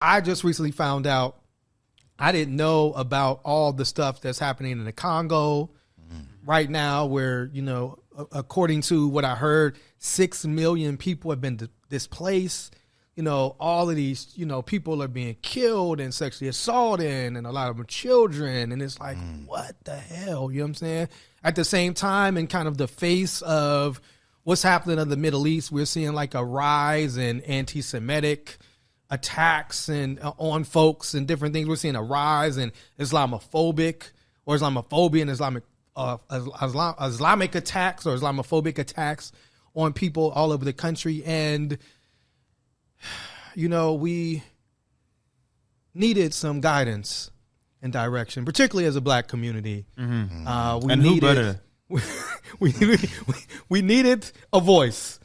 I just recently found out, I didn't know about all the stuff that's happening in the Congo right now, where, you know, according to what I heard, 6 million people have been displaced. You know, all of these, you know, people are being killed and sexually assaulted, and a lot of them are children. And it's like, what the hell? You know what I'm saying? At the same time, in kind of the face of what's happening in the Middle East, we're seeing like a rise in anti-Semitic attacks and on folks and different things. We're seeing a rise in Islamophobia and Islamic attacks or Islamophobic attacks on people all over the country. And, you know, we needed some guidance and direction, particularly as a black community. We needed a voice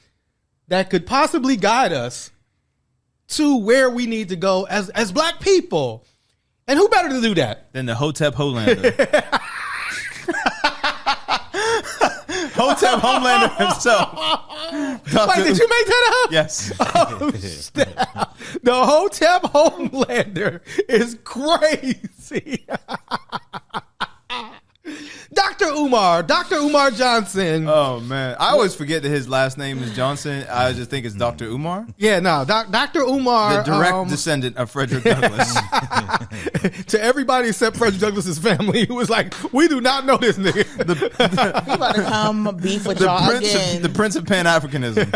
that could possibly guide us to where we need to go as black people. And who better to do that than the Hotep Homelander? Hotep Homelander himself. Wait, did you make that up? Yes. Oh, snap. The Hotep Homelander is crazy. Dr. Umar Johnson. Oh, man. I always forget that his last name is Johnson. I just think it's Dr. Umar. Yeah, no. Dr. Umar. The direct descendant of Frederick Douglass. To everybody except Frederick Douglass's family, who was like, we do not know this nigga. He about to come beef with y'all again. The Prince of Pan-Africanism.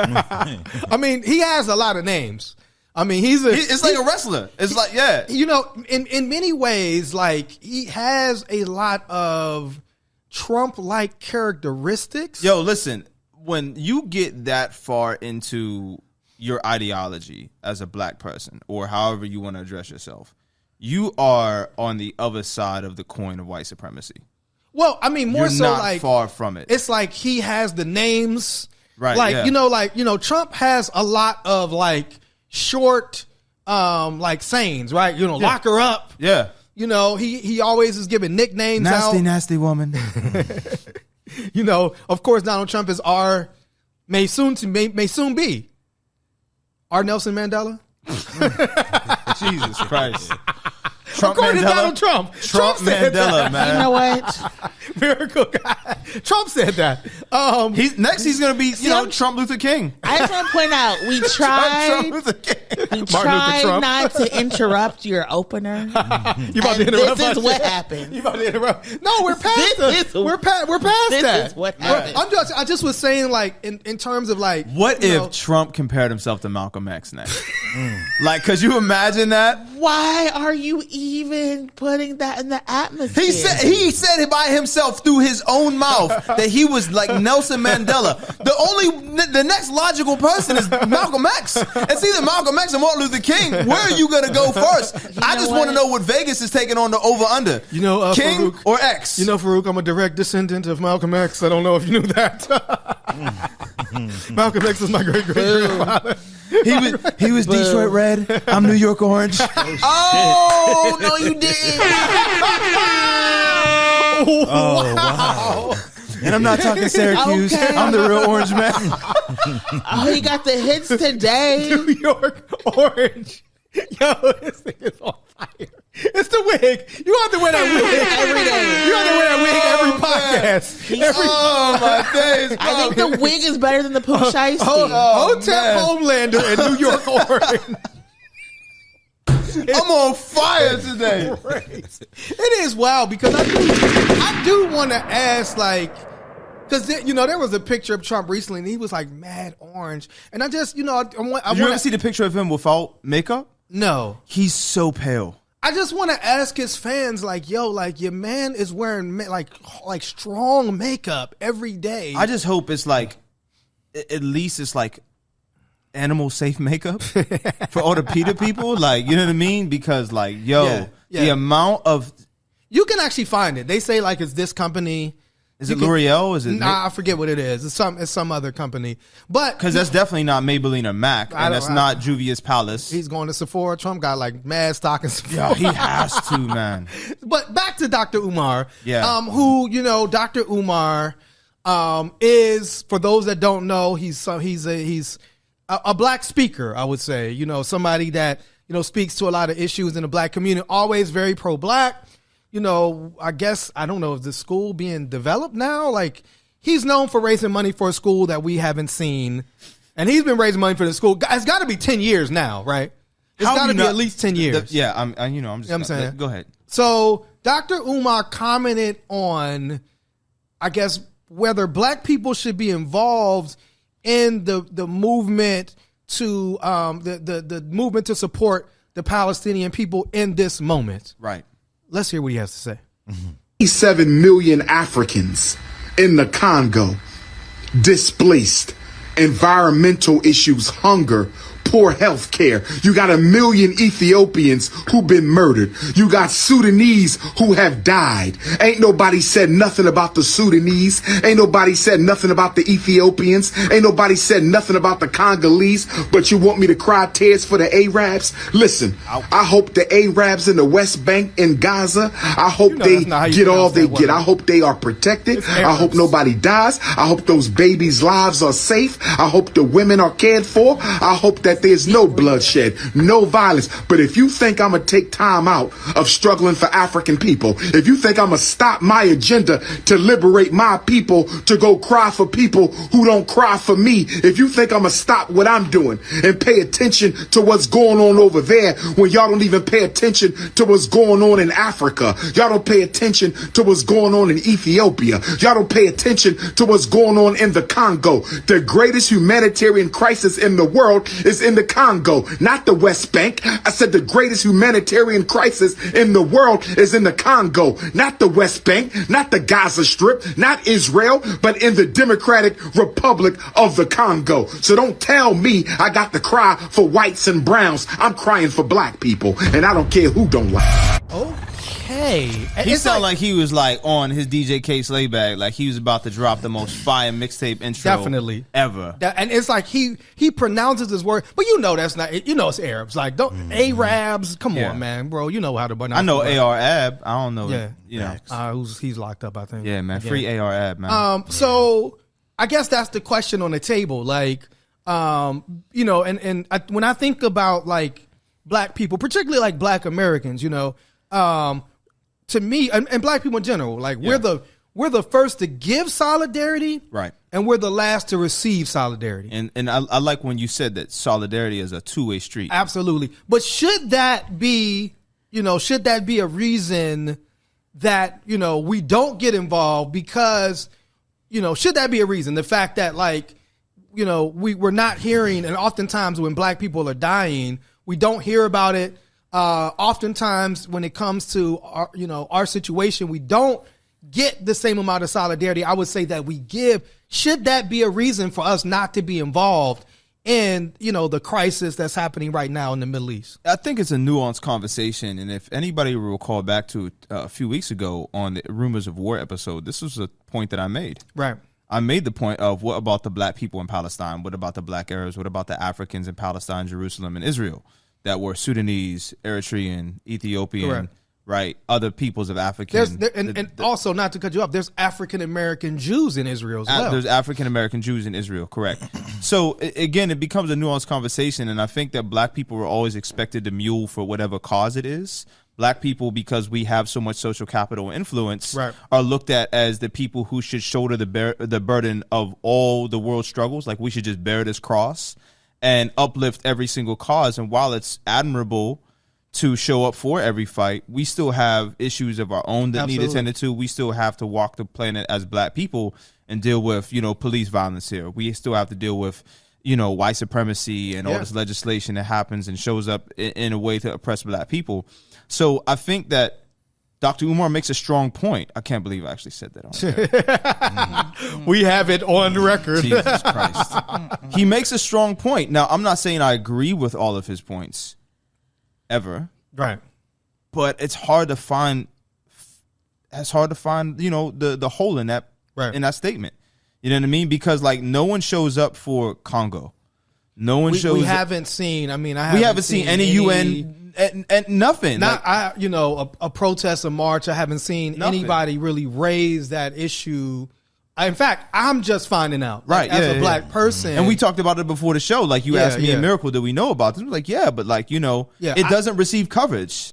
I mean, he has a lot of names. I mean, it's like a wrestler. It's like, yeah. You know, in many ways, like, he has a lot of Trump-like characteristics. Yo, listen, when you get that far into your ideology as a black person, or however you want to address yourself, you are on the other side of the coin of white supremacy. Well, I mean, more You're so not like far from it. It's like he has the names, right? Like, yeah. Trump has a lot of like short, like sayings, right? You know, Yeah. lock her up. Yeah. You know, he always is giving nicknames out. Nasty woman. You know, of course, Donald Trump is may soon be our Nelson Mandela. Jesus Christ. According to Donald Trump. Trump said Mandela, that. man. You know what? Miracle guy. Trump said that. He's going to be, Trump Luther King. I just want to point out, we tried not to interrupt your opener. You about to interrupt? This is what happened. You about to interrupt? No, we're past we're past this that. This is what happened. I just was saying, like, in terms of like, what if Trump compared himself to Malcolm X next? Like, could you imagine that? Why are you even putting that in the atmosphere? He said it by himself through his own mouth that he was like Nelson Mandela. The next logical person is Malcolm X. It's either Malcolm X or Martin Luther King. Where are you going to go first? I just want to know what Vegas is taking on the over-under. King Farouk, or X? You know, Farouk, I'm a direct descendant of Malcolm X. I don't know if you knew that. Malcolm X is my great-great-grandfather. He was Detroit Red. I'm New York Orange. Oh, no, you didn't. Wow. And I'm not talking Syracuse. Okay. I'm the real orange man. Oh, he got the hits today. New York Orange. Yo, this thing is on fire. It's the wig. You have to wear that wig every day. You have to wear that wig every podcast. Oh, my days. I think the wig is better than the poop shiesty. Hotep Homelander and New York Orange. I'm on fire today. It is wild because I do want to ask, like, because there was a picture of Trump recently and he was like mad orange, and I just I want to see the picture of him without makeup. No, he's so pale. I just want to ask his fans, like, yo, like, your man is wearing like strong makeup every day. I just hope it's like, at least it's like animal safe makeup for all the PETA people. Like, you know what I mean? Because like, the amount of, you can actually find it. They say like it's this company. Is it L'Oreal? Is it? Nah, I forget what it is. It's some other company. But because that's definitely not Maybelline or MAC, and that's not Juvia's Palace. He's going to Sephora. Trump got like mad stock in Sephora. Yeah, he has to, man. But back to Dr. Umar. Yeah. Who Dr. Umar is, for those that don't know, he's a black speaker. I would say, somebody that speaks to a lot of issues in the black community. Always very pro-black. I guess, I don't know, is the school being developed now? Like, he's known for raising money for a school that we haven't seen. And he's been raising money for the school. It's got to be 10 years now, right? It's got to be at least 10 years. I'm just. You know what I'm saying? Go ahead. So Dr. Umar commented on, I guess, whether black people should be involved in the movement to the movement to support the Palestinian people in this moment. Right. Let's hear what he has to say. 7 million Africans in the Congo, displaced, environmental issues, hunger, poor health care. You got 1 million Ethiopians who've been murdered. You got Sudanese who have died. Ain't nobody said nothing about the Sudanese. Ain't nobody said nothing about the Ethiopians. Ain't nobody said nothing about the Congolese. But you want me to cry tears for the Arabs? Listen, I hope the Arabs in the West Bank in Gaza, I hope they get all they get. I hope they are protected. I hope nobody dies. I hope those babies' lives are safe. I hope the women are cared for. I hope that there's no bloodshed, no violence. But if you think I'm going to take time out of struggling for African people, if you think I'm going to stop my agenda to liberate my people to go cry for people who don't cry for me, if you think I'm going to stop what I'm doing and pay attention to what's going on over there when y'all don't even pay attention to what's going on in Africa, y'all don't pay attention to what's going on in Ethiopia, y'all don't pay attention to what's going on in the Congo. The greatest humanitarian crisis in the world is in the Congo, not the West Bank. I said the greatest humanitarian crisis in the world is in the Congo, not the West Bank, not the Gaza Strip, not Israel, but in the Democratic Republic of the Congo. So don't tell me I got to cry for whites and browns. I'm crying for black people, and I don't care who don't like. Okay. He sounded like he was like on his DJ K Slayback, like he was about to drop the most fire mixtape intro definitely ever. And it's like he pronounces his word, but that's not, it's Arabs. Like, don't Arabs, come on, man, bro. You know how to pronounce. I know Arab. I don't know. Yeah, he's locked up, I think. Yeah, man. Free Arab, man. So I guess that's the question on the table. Like, when I think about like black people, particularly like black Americans, to me, and black people in general, like we're the first to give solidarity, right? And we're the last to receive solidarity. And I like when you said that solidarity is a two-way street. Absolutely. But should that be a reason that, we don't get involved because, should that be a reason? The fact that we're not hearing, and oftentimes when black people are dying, we don't hear about it. Oftentimes when it comes to our situation, we don't get the same amount of solidarity I would say that we give. Should that be a reason for us not to be involved in, the crisis that's happening right now in the Middle East? I think it's a nuanced conversation. And if anybody will recall back to a few weeks ago on the Rumors of War episode, this was a point that I made. Right. I made the point of what about the black people in Palestine? What about the black Arabs? What about the Africans in Palestine, Jerusalem, and Israel that were Sudanese, Eritrean, Ethiopian, correct, right? Other peoples of African. And also, not to cut you off, there's African-American Jews in Israel as well. There's African-American Jews in Israel, correct. So, again, it becomes a nuanced conversation, and I think that black people are always expected to mule for whatever cause it is. Black people, because we have so much social capital and influence, right, are looked at as the people who should shoulder the burden of all the world's struggles. Like, we should just bear this cross and uplift every single cause. And while it's admirable to show up for every fight, we still have issues of our own that absolutely need attended to. We still have to walk the planet as black people and deal with, police violence here. We still have to deal with, white supremacy and all this legislation that happens and shows up in a way to oppress black people. So I think that Dr. Umar makes a strong point. I can't believe I actually said that on there. We have it on record. Jesus Christ. He makes a strong point. Now, I'm not saying I agree with all of his points ever. Right. But it's hard to find the hole in that in that statement. You know what I mean? Because no one shows up for Congo. No one shows. We haven't seen. I mean, we haven't seen any UN and nothing. Not a protest, a march. I haven't seen anybody really raise that issue In fact, I'm just finding out, right? As a black person, and we talked about it before the show. Like you asked me in Miracle, did we know about this? Like, but like it doesn't receive coverage.